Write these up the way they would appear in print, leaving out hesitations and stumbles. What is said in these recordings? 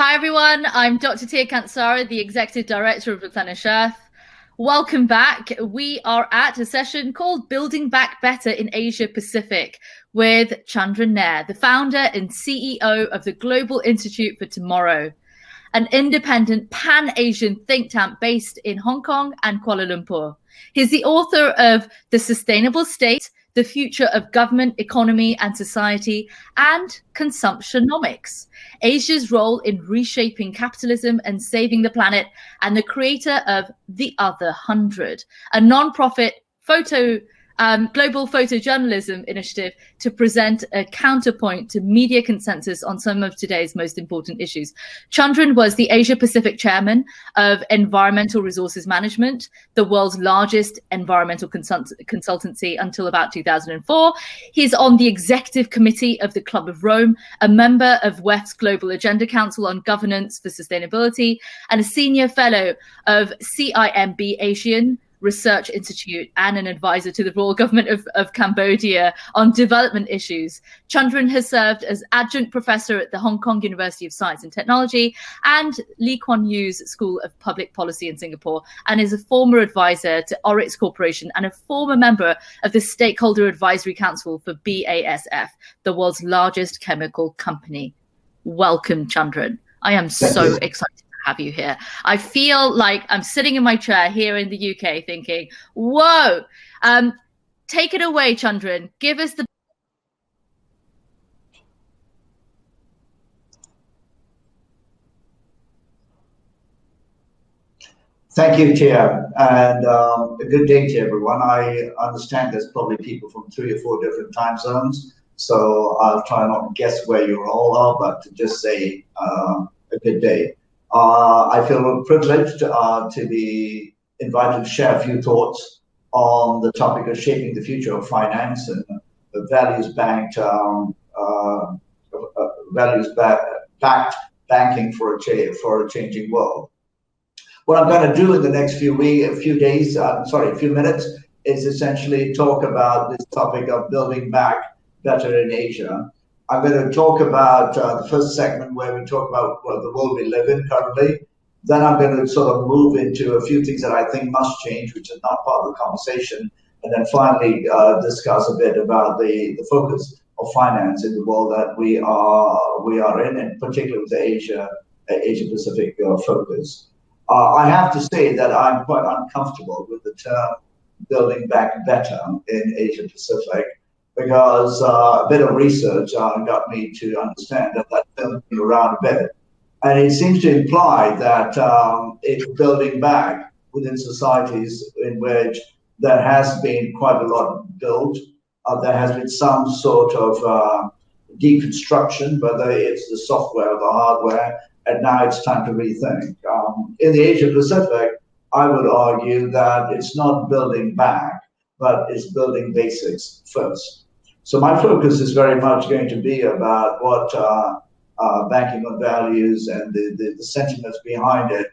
Hi everyone, I'm Dr. Tia Kansara, the Executive Director of Replenish Earth. Welcome back. We are at a session called Building Back Better in Asia Pacific with Chandran Nair, the founder and CEO of the Global Institute for Tomorrow, an independent pan-Asian think tank based in Hong Kong and Kuala Lumpur. He's the author of The Sustainable State, The Future of Government, Economy and Society, and Consumptionomics, Asia's role in reshaping capitalism and saving the planet, and the creator of The Other 100, a non-profit global photojournalism initiative to present a counterpoint to media consensus on some of today's most important issues. Chandran was the Asia Pacific chairman of Environmental Resources Management, the world's largest environmental consultancy until about 2004. He's on the executive committee of the Club of Rome, a member of WEF's Global Agenda Council on Governance for Sustainability, and a senior fellow of CIMB Asian Research Institute and an advisor to the Royal Government of Cambodia on development issues. Chandran has served as adjunct professor at the Hong Kong University of Science and Technology and Lee Kuan Yew's School of Public Policy in Singapore, and is a former advisor to Oryx Corporation and a former member of the Stakeholder Advisory Council for BASF, the world's largest chemical company. Welcome, Chandran. I am so excited to have you here. I feel like I'm sitting in my chair here in the UK thinking, whoa, take it away, Chandran. Give us the... Thank you, Tia, and a good day to everyone. I understand there's probably people from 3 or 4 different time zones, so I'll try not to guess where you all are, but to just say a good day. I feel privileged to be invited to share a few thoughts on the topic of shaping the future of finance and values-backed banking for a changing world. What I'm going to do in the next few minutes, is essentially talk about this topic of building back better in Asia. I'm going to talk about the first segment where we talk about the world we live in currently. Then I'm going to sort of move into a few things that I think must change, which is not part of the conversation. And then finally discuss a bit about the focus of finance in the world that we are in, and particularly with the Asia Pacific focus. I have to say that I'm quite uncomfortable with the term building back better in Asia Pacific, because a bit of research got me to understand that term been around a bit. And it seems to imply that it's building back within societies in which there has been quite a lot built. There has been some sort of deconstruction, whether it's the software or the hardware, and now it's time to rethink. In the Asia Pacific, I would argue that it's not building back, but it's building basics first. So my focus is very much going to be about what banking on values and the sentiments behind it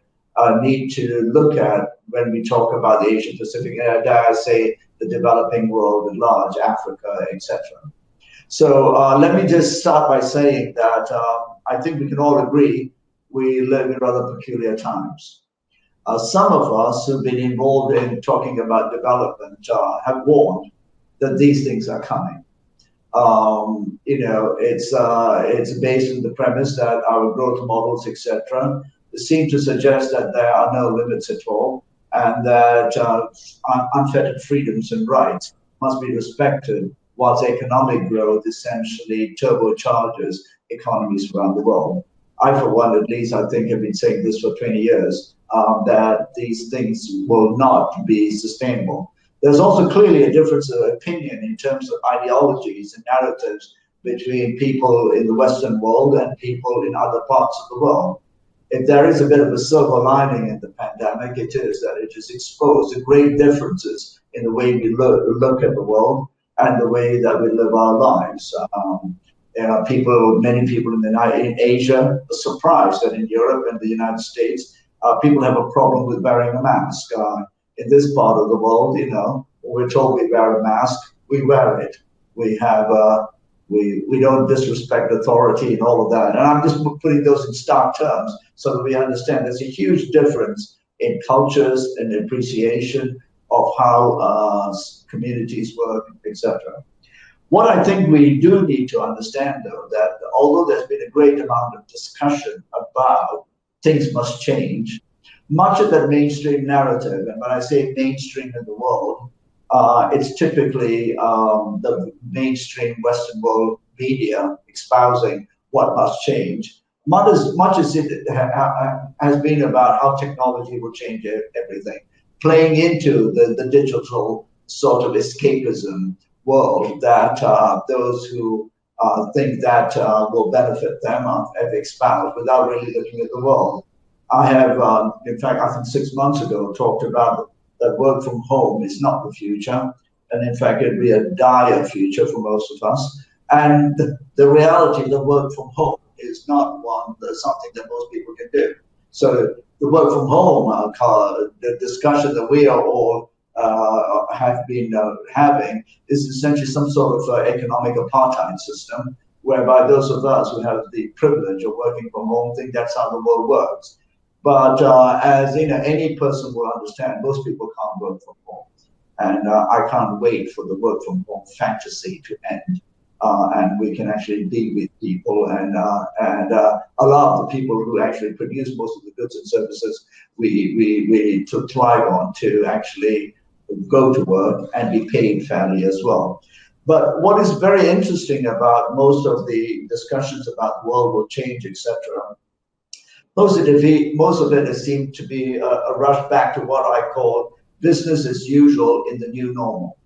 need to look at when we talk about the Asia Pacific, and dare I say the developing world at large, Africa, etc. So let me just start by saying that I think we can all agree we live in rather peculiar times. Some of us who've been involved in talking about development have warned that these things are coming. It's based on the premise that our growth models, etc., seem to suggest that there are no limits at all, and that unfettered freedoms and rights must be respected, whilst economic growth essentially turbocharges economies around the world. I, for one, at least, I think have been saying this for 20 years, that these things will not be sustainable. There's also clearly a difference of opinion in terms of ideologies and narratives between people in the Western world and people in other parts of the world. If there is a bit of a silver lining in the pandemic, it is that it has exposed the great differences in the way we look at the world and the way that we live our lives. Many people in Asia are surprised that in Europe and the United States, people have a problem with wearing a mask. In this part of the world, we're told we wear a mask, we wear it. We have We don't disrespect authority and all of that. And I'm just putting those in stark terms so that we understand there's a huge difference in cultures and appreciation of how communities work, etc. What I think we do need to understand, though, that although there's been a great amount of discussion about things must change, much of that mainstream narrative, and when I say mainstream in the world, it's typically the mainstream Western world media espousing what must change. Much as it has been about how technology will change everything, playing into the digital sort of escapism world that those who think that will benefit them have espoused without really looking at the world. I have, in fact, I think 6 months ago, talked about that work from home is not the future. And in fact, it'd be a dire future for most of us. And the reality that work from home is not something that most people can do. So the work from home, the discussion that we are all have been having is essentially some sort of economic apartheid system, whereby those of us who have the privilege of working from home think that's how the world works. But as any person will understand, most people can't work from home. And I can't wait for the work from home fantasy to end. And we can actually be with people and allow the people who actually produce most of the goods and services we thrive on to actually go to work and be paid fairly as well. But what is very interesting about most of the discussions about the world will change, etc., most of it has seemed to be a rush back to what I call business as usual in the new normal.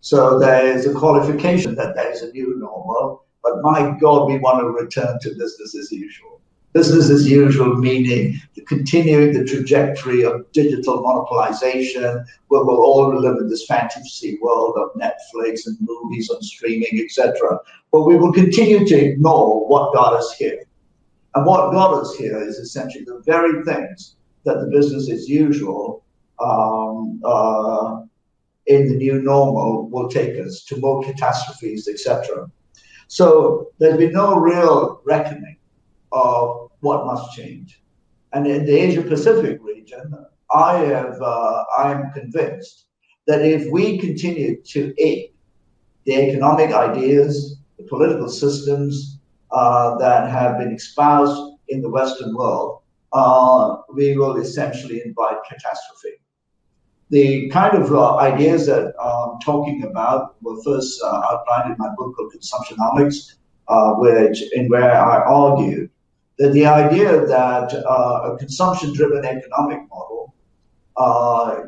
So there is a qualification that there is a new normal, but my God, we want to return to business as usual. Business as usual meaning continuing the trajectory of digital monopolization, where we'll all live in this fantasy world of Netflix and movies on streaming, etc. But we will continue to ignore what got us here. And what got us here is essentially the very things that the business as usual in the new normal will take us to more catastrophes, etc. So there's been no real reckoning of what must change. And in the Asia Pacific region, I am convinced that if we continue to ape the economic ideas, the political systems that have been espoused in the Western world, we will essentially invite catastrophe. The kind of ideas that I'm talking about were first outlined in my book called Consumptionomics, where I argued that the idea that a consumption-driven economic model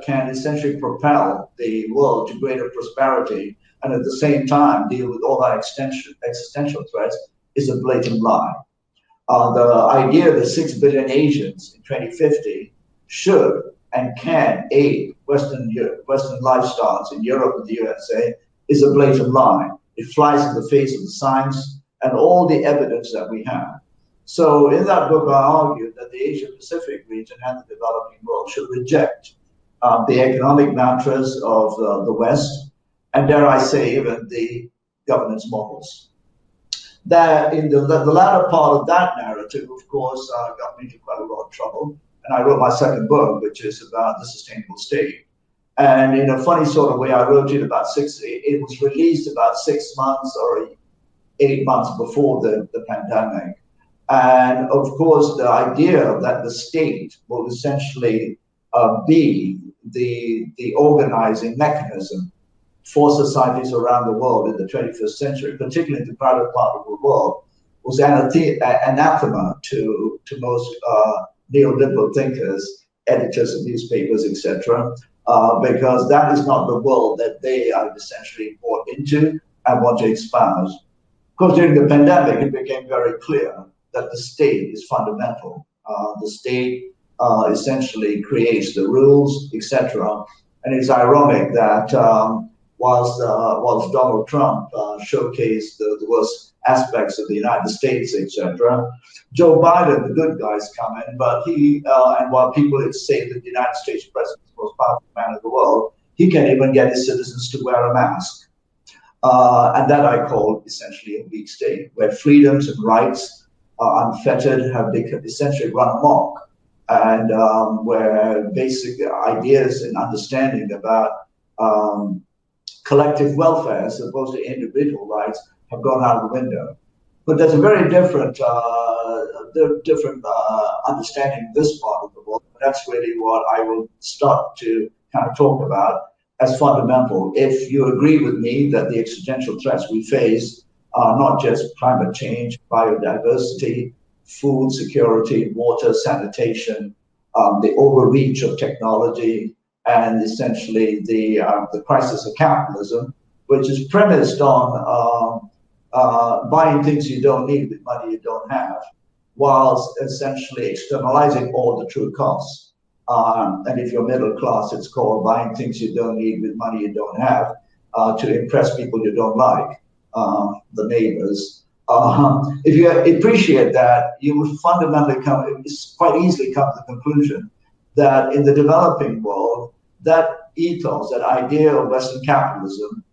can essentially propel the world to greater prosperity and at the same time deal with all our existential threats is a blatant lie. The idea that 6 billion Asians in 2050 should and can aid Western lifestyles in Europe and the USA is a blatant lie. It flies in the face of the science and all the evidence that we have. So in that book, I argued that the Asia-Pacific region and the developing world should reject the economic mantras of the West, and dare I say, even the governance models. That in the latter part of that narrative, of course, got me into quite a lot of trouble. And I wrote my second book, which is about the sustainable state. And in a funny sort of way, I wrote it it was released about 6 months or 8 months before the pandemic. And of course, the idea that the state will essentially be the organizing mechanism for societies around the world in the 21st century, particularly in the private part of the world, was anathema to most neoliberal thinkers, editors of newspapers, etc., because that is not the world that they are essentially bought into and want to espouse. Of course, during the pandemic, it became very clear that the state is fundamental. The state essentially creates the rules, etc. And it's ironic that whilst Donald Trump showcased the worst aspects of the United States, etc., Joe Biden, the good guys, come in, but and while people would say that the United States president is the most powerful man in the world, he can't even get his citizens to wear a mask. And that I call essentially a weak state, where freedoms and rights are unfettered, have become essentially run amok, and where basic ideas and understanding about collective welfare as opposed to individual rights have gone out of the window. But there's a very different understanding of this part of the world. That's really what I will start to kind of talk about as fundamental. If you agree with me that the existential threats we face are not just climate change, biodiversity, food security, water, sanitation, the overreach of technology, and essentially the crisis of capitalism, which is premised on buying things you don't need with money you don't have, whilst essentially externalizing all the true costs. And if you're middle class, it's called buying things you don't need with money you don't have to impress people you don't like, the neighbors. If you appreciate that, you will fundamentally quite easily come to the conclusion that in the developing world, that ethos, that idea of Western capitalism,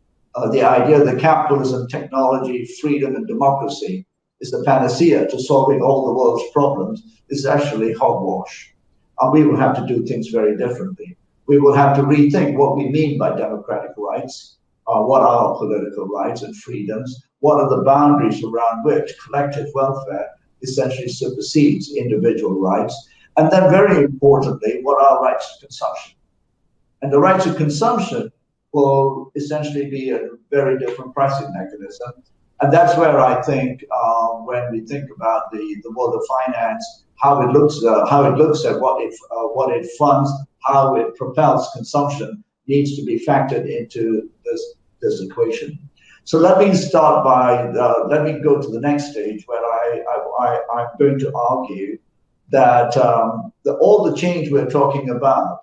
the idea that capitalism, technology, freedom, and democracy is the panacea to solving all the world's problems is actually hogwash. And we will have to do things very differently. We will have to rethink what we mean by democratic rights, what are our political rights and freedoms, what are the boundaries around which collective welfare essentially supersedes individual rights, and then very importantly, what are rights to consumption. And the rights of consumption will essentially be a very different pricing mechanism. And that's where I think when we think about the world of finance, how it looks at what it funds, how it propels consumption needs to be factored into this equation. So let me start by let me go to the next stage where I'm going to argue that all the change we're talking about,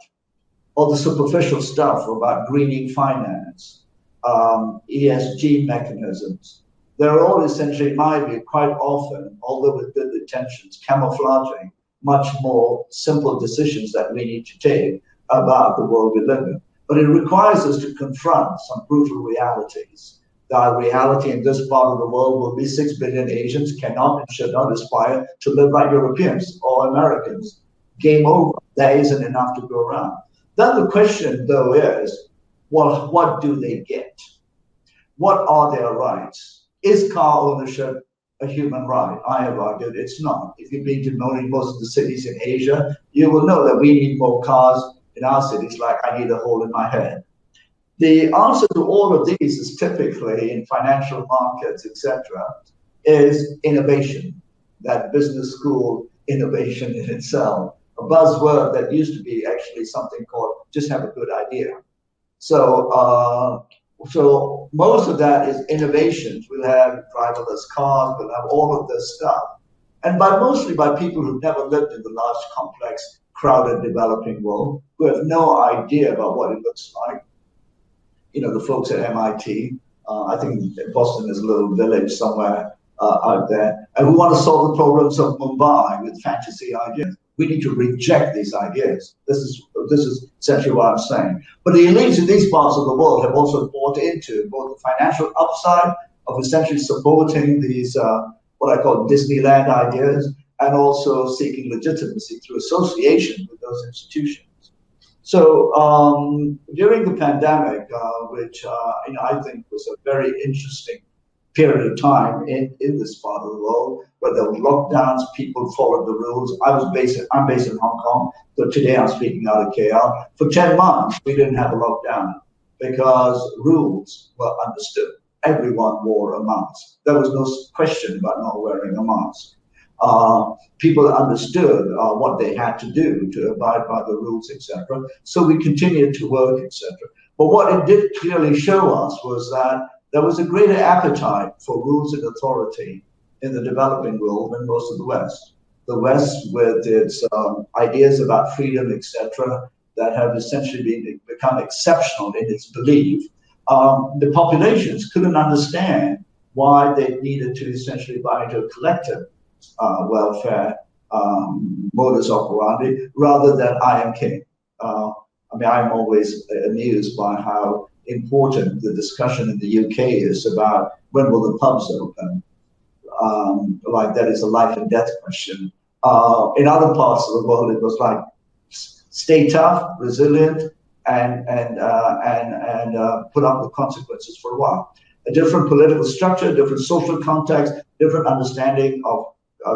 all the superficial stuff about greening finance, ESG mechanisms, they're all essentially, in my view, quite often, although with good intentions, camouflaging much more simple decisions that we need to take about the world we live in. But it requires us to confront some brutal realities. The reality in this part of the world will be 6 billion Asians cannot and should not aspire to live like Europeans or Americans. Game over. There isn't enough to go around. Then the question, though, is, well, what do they get? What are their rights? Is car ownership a human right? I have argued it's not. If you've been to most of the cities in Asia, you will know that we need more cars in our cities like I need a hole in my head. The answer to all of these is typically in financial markets, etc., is innovation, that business school innovation in itself, a buzzword that used to be actually something called just have a good idea. So most of that is innovations. We'll have driverless cars, we'll have all of this stuff. And mostly by people who've never lived in the large, complex, crowded, developing world, who have no idea about what it looks like. You know, the folks at MIT, I think Boston is a little village somewhere out there, and who want to solve the problems of Mumbai with fantasy ideas. We need to reject these ideas. This is essentially what I'm saying. But the elites in these parts of the world have also bought into both the financial upside of essentially supporting these, what I call Disneyland ideas, and also seeking legitimacy through association with those institutions. So during the pandemic, which I think was a very interesting period of time in this part of the world, where there were lockdowns, people followed the rules. I'm based in Hong Kong, so today I'm speaking out of KL. For 10 months, we didn't have a lockdown because rules were understood. Everyone wore a mask. There was no question about not wearing a mask. People understood what they had to do to abide by the rules, etc. So we continued to work, etc. But what it did clearly show us was that there was a greater appetite for rules and authority in the developing world than most of the West. The West, with its ideas about freedom, etc., that have essentially become exceptional in its belief, the populations couldn't understand why they needed to essentially buy into a collective welfare modus operandi rather than I am king. I'm always amused by how important the discussion in the UK is about when will the pubs open. Like that is a life and death question. In other parts of the world, it was like stay tough, resilient, and put up with consequences for a while. A different political structure, different social context, different understanding of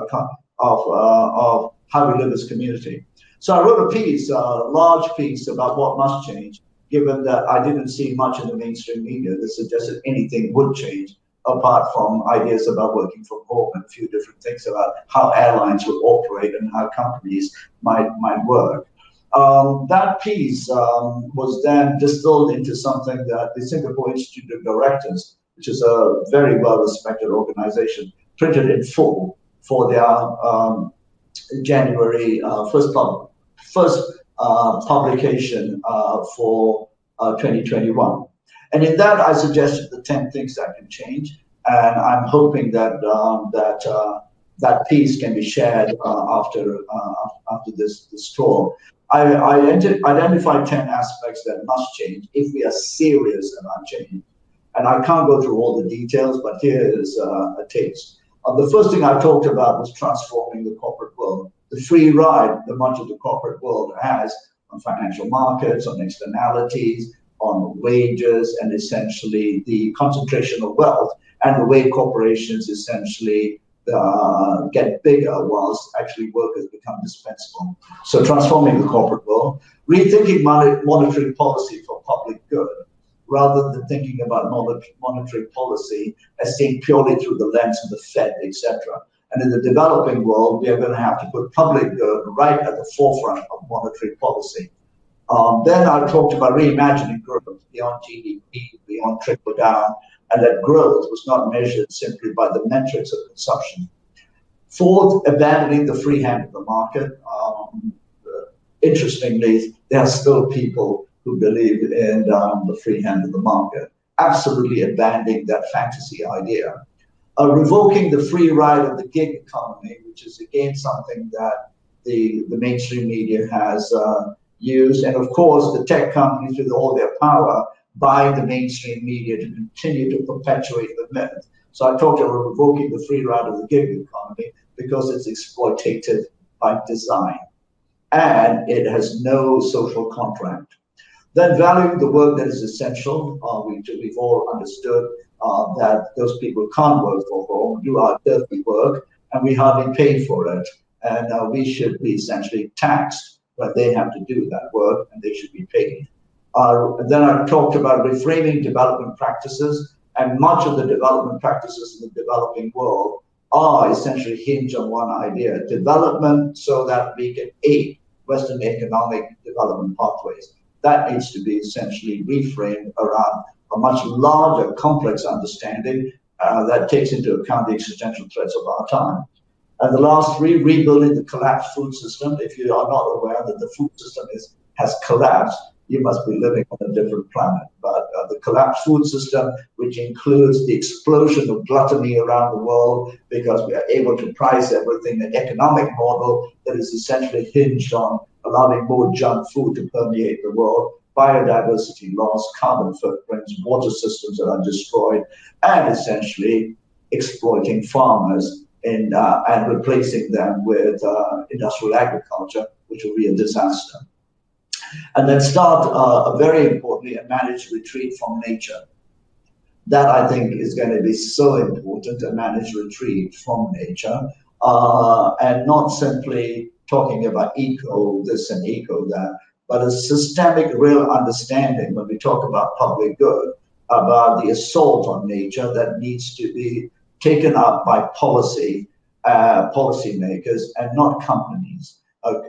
how we live as community. So I wrote a piece, a large piece about what must change, given that I didn't see much in the mainstream media that suggested anything would change, apart from ideas about working from home and a few different things about how airlines would operate and how companies might work. That piece was then distilled into something that the Singapore Institute of Directors, which is a very well-respected organization, printed in full for their January first publication for 2021. And in that, I suggested the 10 things that can change, and I'm hoping that that piece can be shared after this tour. I identified 10 aspects that must change if we are serious about change. And I can't go through all the details, but here is a taste. The first thing I talked about was transforming the corporate world. The free ride that much of the corporate world has on financial markets, on externalities, on wages, and essentially the concentration of wealth and the way corporations essentially get bigger whilst actually workers become dispensable. So transforming the corporate world, rethinking monetary policy for public good, rather than thinking about monetary policy as seen purely through the lens of the Fed, etc. And in the developing world, we are going to have to put public good right at the forefront of monetary policy. Then I talked about reimagining growth beyond GDP, beyond trickle down, and that growth was not measured simply by the metrics of consumption. Fourth, abandoning the free hand of the market. Interestingly, there are still people who believe in the free hand of the market, absolutely abandoning that fantasy idea. Revoking the free ride of the gig economy, which is again something that the mainstream media has used, and of course the tech companies with all their power buying the mainstream media to continue to perpetuate the myth. So I talked about revoking the free ride of the gig economy because it's exploitative by design and it has no social contract. Then valuing the work that is essential. We've all understood that those people can't work for home, do our dirty work, and we hardly pay for it. And we should be essentially taxed when they have to do that work, and they should be paid. Then I talked about reframing development practices, and much of the development practices in the developing world are essentially hinged on one idea: development so that we can aid Western economic development pathways. That needs to be essentially reframed around a much larger, complex understanding that takes into account the existential threats of our time. And the last three, rebuilding the collapsed food system. If you are not aware that the food system has collapsed, you must be living on a different planet. But the collapsed food system, which includes the explosion of gluttony around the world because we are able to price everything, an economic model that is essentially hinged on allowing more junk food to permeate the world, biodiversity loss, carbon footprints, water systems that are destroyed, and essentially exploiting farmers and replacing them with industrial agriculture, which will be a disaster. And then start, very importantly, a managed retreat from nature. That I think is going to be so important, a managed retreat from nature, and not simply talking about eco this and eco that, but a systemic real understanding when we talk about public good, about the assault on nature that needs to be taken up by policymakers and not companies.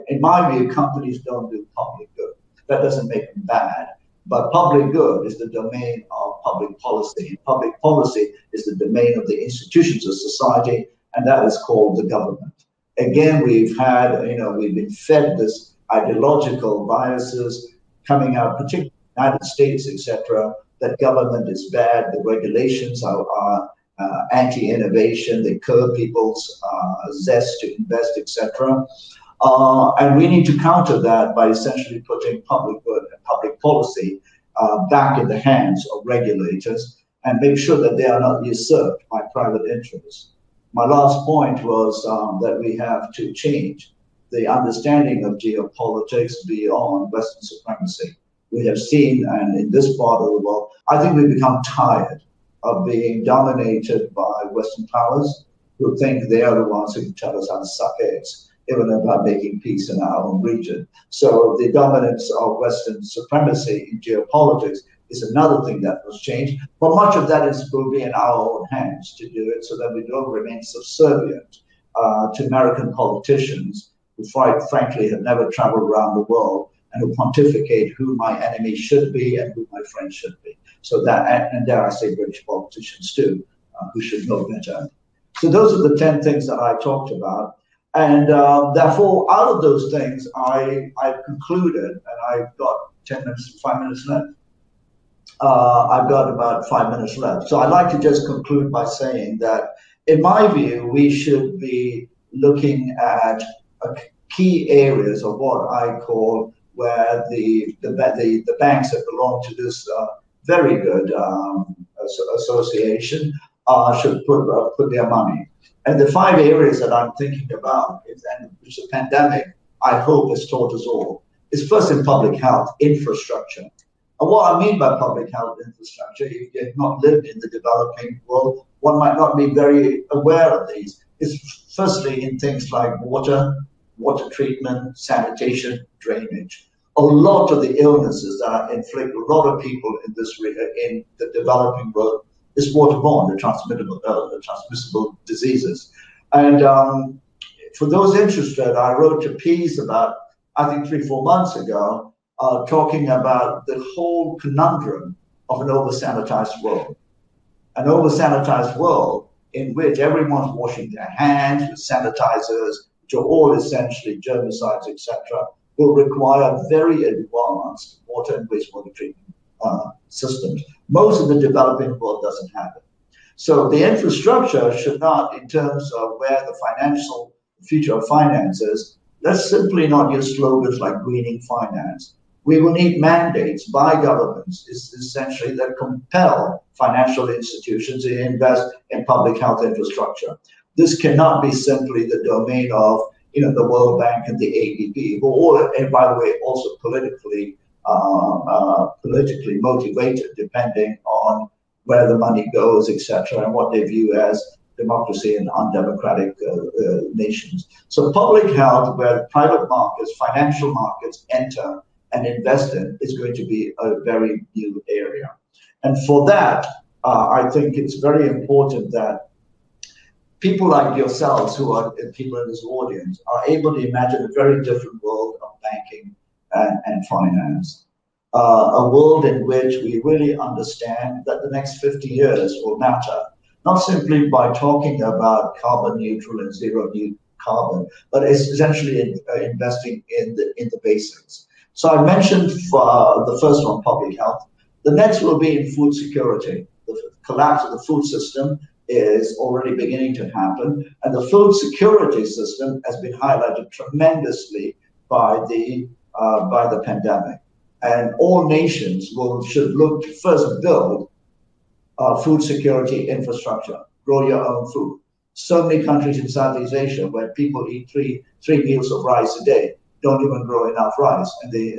In my view, companies don't do public good. That doesn't make them bad. But public good is the domain of public policy. Public policy is the domain of the institutions of society, and that is called the government. Again, we've been fed this ideological biases coming out, particularly in the United States, etc., that government is bad, the regulations are anti-innovation, they curb people's zest to invest, etc. And we need to counter that by essentially putting public good and public policy back in the hands of regulators and make sure that they are not usurped by private interests. My last point was that we have to change the understanding of geopolitics beyond Western supremacy. We have seen, and in this part of the world, I think we've become tired of being dominated by Western powers who think they are the ones who can tell us how to suck eggs, even about making peace in our own region. So the dominance of Western supremacy in geopolitics is another thing that must change. But much of that will be in our own hands to do it so that we don't remain subservient to American politicians who, frankly, have never traveled around the world and who pontificate who my enemy should be and who my friend should be. So that, and dare I say British politicians too, who should know better. So those are the 10 things that I talked about. And therefore, out of those things, I've concluded, and I've got 5 minutes left. I've got about 5 minutes left. So I'd like to just conclude by saying that, in my view, we should be looking at key areas of what I call where the banks that belong to this very good association should put their money. And the 5 areas that I'm thinking about, and which the pandemic, I hope, has taught us all, is first in public health, infrastructure. And what I mean by public health infrastructure, if you have not lived in the developing world, one might not be very aware of these. It's firstly in things like water treatment, sanitation, drainage. A lot of the illnesses that inflict a lot of people in the developing world is waterborne, the transmissible diseases. And for those interested, I wrote a piece about, I think 3-4 months ago, talking about the whole conundrum of an over-sanitized world. An over-sanitized world in which everyone's washing their hands with sanitizers, which are all essentially germicides, etc., will require very advanced water and wastewater treatment systems. Most of the developing world doesn't have it. So the infrastructure should not, in terms of where the financial future of finance is, let's simply not use slogans like greening finance. We will need mandates by governments, essentially, that compel financial institutions to invest in public health infrastructure. This cannot be simply the domain of the World Bank and the ADB, who all, and by the way, also politically motivated, depending on where the money goes, etc., and what they view as democracy in undemocratic nations. So public health, where private markets, financial markets enter and invest in, is going to be a very new area. And for that, I think it's very important that people like yourselves, who are people in this audience, are able to imagine a very different world of banking and finance. A world in which we really understand that the next 50 years will matter, not simply by talking about carbon neutral and zero carbon, but essentially investing in the basics. So I mentioned the first one, public health. The next will be in food security. The collapse of the food system is already beginning to happen, and the food security system has been highlighted tremendously by the pandemic. And all nations should look to first build food security infrastructure, grow your own food. So many countries in Southeast Asia where people eat three meals of rice a day don't even grow enough rice, and they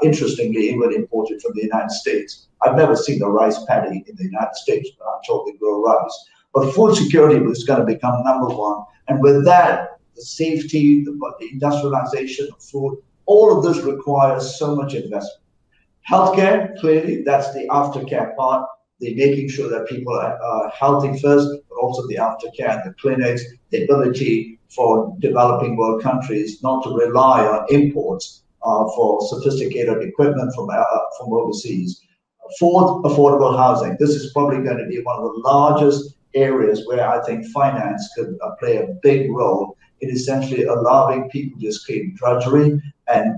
interestingly even imported from the United States. I've never seen a rice paddy in the United States, but I'm told they grow rice. But food security is going to become number one, and with that, the safety, the industrialization of food, all of this requires so much investment. Healthcare, clearly, that's the aftercare part, the making sure that people are healthy first, but also the aftercare, the clinics, the ability for developing world countries not to rely on imports for sophisticated equipment from overseas. Fourth, affordable housing. This is probably going to be one of the largest areas where I think finance could play a big role in essentially allowing people to escape drudgery and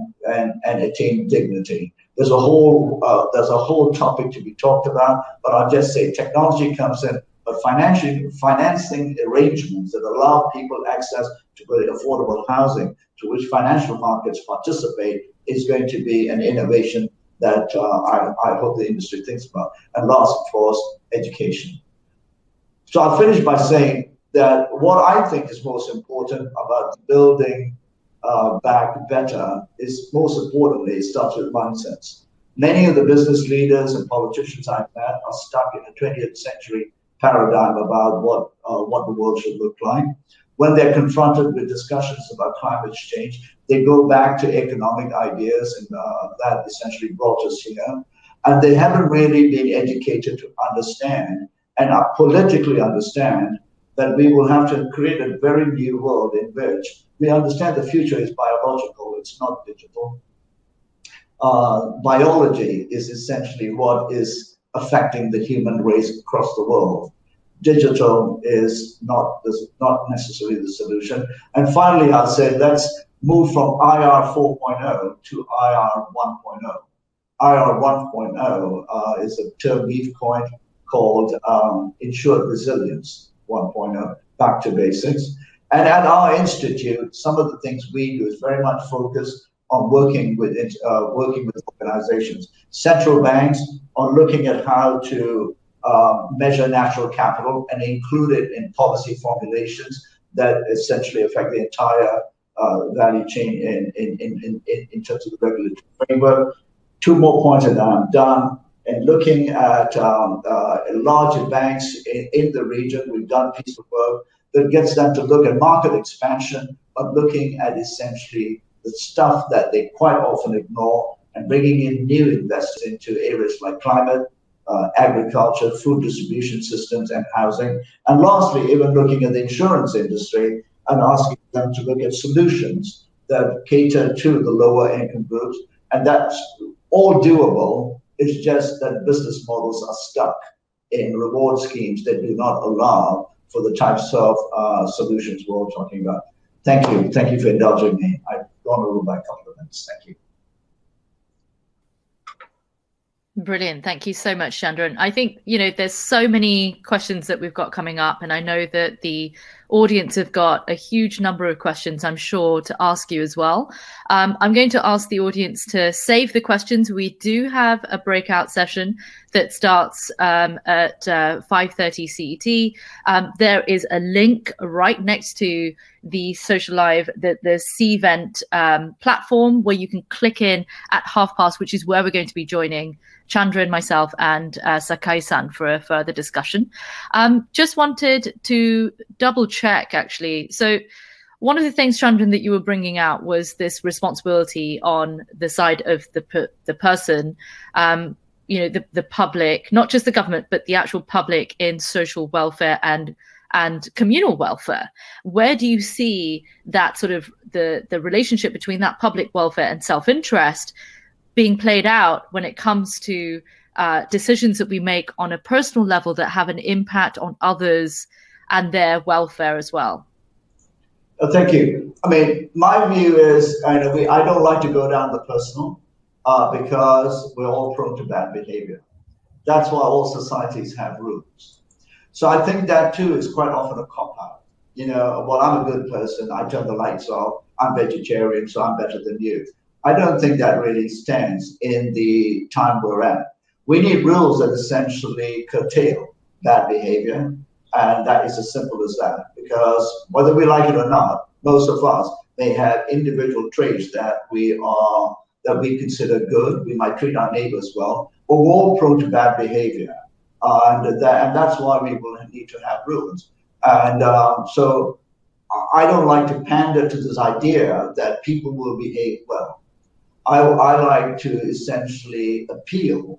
attain dignity. There's a whole topic to be talked about, but I'll just say technology comes in, but financing arrangements that allow people access to very affordable housing, to which financial markets participate, is going to be an innovation that I hope the industry thinks about. And last, of course, education. So I'll finish by saying that what I think is most important about building back better is, most importantly, it starts with mindsets. Many of the business leaders and politicians I've met are stuck in a 20th century paradigm about what the world should look like. When they're confronted with discussions about climate change, they go back to economic ideas, and that essentially brought us here. And they haven't really been educated to understand and politically understand that we will have to create a very new world in which we understand the future is biological, it's not digital. Biology is essentially what is affecting the human race across the world. Digital is not necessarily the solution. And finally, I'll say let's move from IR 4.0 to IR 1.0. IR 1.0 is a term we've coined called Insured Resilience 1.0, back to basics. And at our institute, some of the things we do is very much focused on working with organizations. Central banks are looking at how to measure natural capital and include it in policy formulations that essentially affect the entire value chain in terms of the regulatory framework. Two more points and then I'm done. And looking at larger banks in the region, we've done a piece of work that gets them to look at market expansion, but looking at essentially the stuff that they quite often ignore and bringing in new investors into areas like climate, agriculture, food distribution systems, and housing. And lastly, even looking at the insurance industry and asking them to look at solutions that cater to the lower income groups. And that's all doable. It's just that business models are stuck in reward schemes that do not allow for the types of solutions we're all talking about. Thank you. Thank you for indulging me. I've gone over by a couple of minutes. Thank you. Brilliant. Thank you so much, Chandran. I think, there's so many questions that we've got coming up, and I know that the audience have got a huge number of questions, I'm sure, to ask you as well. I'm going to ask the audience to save the questions. We do have a breakout session that starts at 5:30 CET. There is a link right next to the Social Live, the Cvent platform, where you can click in at 5:30, which is where we're going to be joining Chandran, myself, and Sakai-san for a further discussion. Just wanted to double check, actually. So one of the things, Chandran, that you were bringing out was this responsibility on the side of the person, the public, not just the government, but the actual public in social welfare and communal welfare. Where do you see that sort of the relationship between that public welfare and self-interest being played out when it comes to decisions that we make on a personal level that have an impact on others and their welfare as well? Thank you. I mean, my view is, I don't like to go down the personal because we're all prone to bad behavior. That's why all societies have rules. So I think that too is quite often a cop-out. Well, I'm a good person, I turn the lights off, I'm vegetarian, so I'm better than you. I don't think that really stands in the time we're at. We need rules that essentially curtail bad behavior, and that is as simple as that. Because whether we like it or not, most of us may have individual traits that we consider good. We might treat our neighbors well, but we're all prone to bad behavior, and that's why we will need to have rules. And so I don't like to pander to this idea that people will behave well. I like to essentially appeal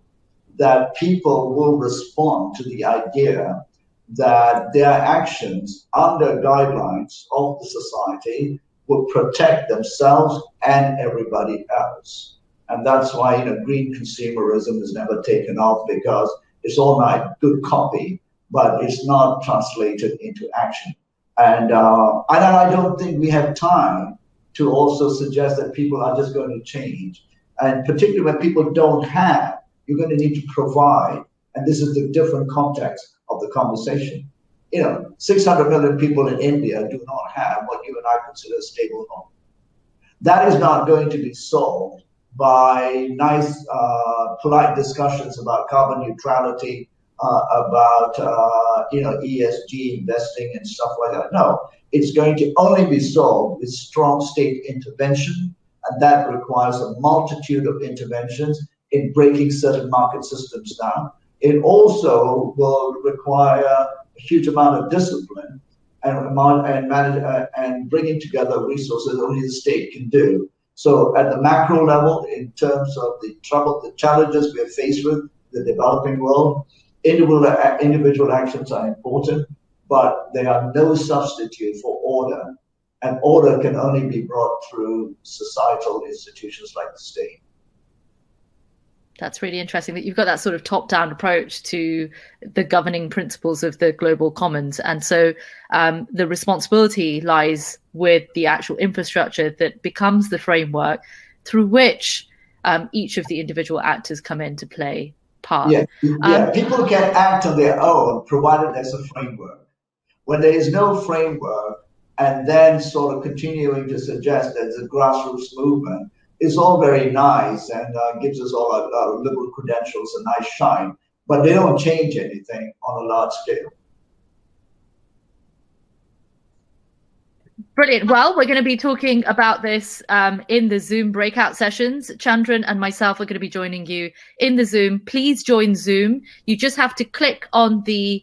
that people will respond to the idea that their actions under guidelines of the society will protect themselves and everybody else. And that's why green consumerism is never taken off, because it's all right, good copy, but it's not translated into action. And I don't think we have time to also suggest that people are just going to change. And particularly when people don't have, you're going to need to provide. And this is the different context of the conversation. 600 million people in India do not have what you and I consider a stable home. That is not going to be solved by nice, polite discussions about carbon neutrality, about ESG investing and stuff like that. No, it's going to only be solved with strong state intervention, and that requires a multitude of interventions in breaking certain market systems down. It also will require a huge amount of discipline and bringing together resources only the state can do. So at the macro level, in terms of the challenges we're faced with, the developing world, individual actions are important, but they are no substitute for order. And order can only be brought through societal institutions like the state. That's really interesting that you've got that sort of top-down approach to the governing principles of the global commons. And so the responsibility lies with the actual infrastructure that becomes the framework through which each of the individual actors come into play part. Yeah. People can act on their own, provided there's a framework. When there is no framework, and then sort of continuing to suggest there's a grassroots movement, it's all very nice and gives us all our liberal credentials a nice shine, but they don't change anything on a large scale. Brilliant. Well, we're going to be talking about this in the Zoom breakout sessions. Chandran and myself are going to be joining you in the Zoom. Please join Zoom. You just have to click on the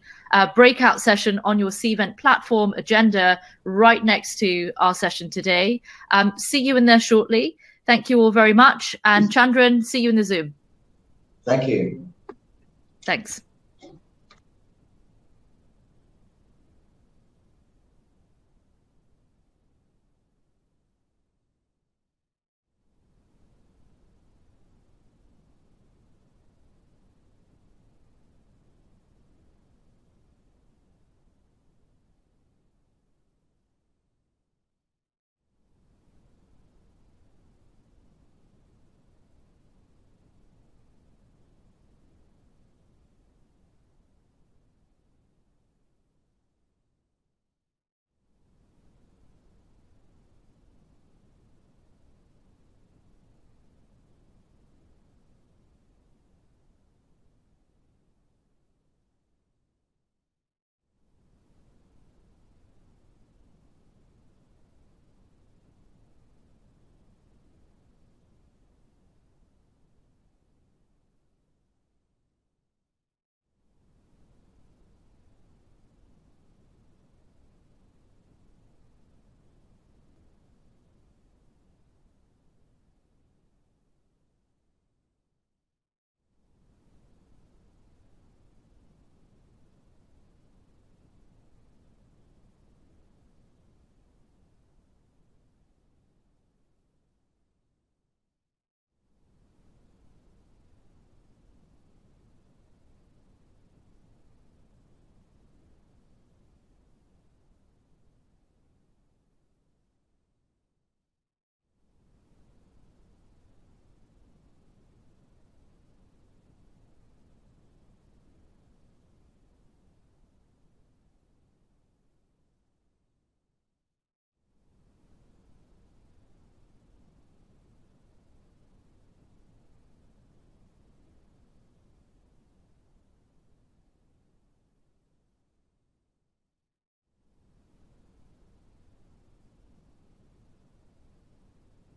breakout session on your Cvent platform agenda right next to our session today. See you in there shortly. Thank you all very much. And Chandran, see you in the Zoom. Thank you. Thanks.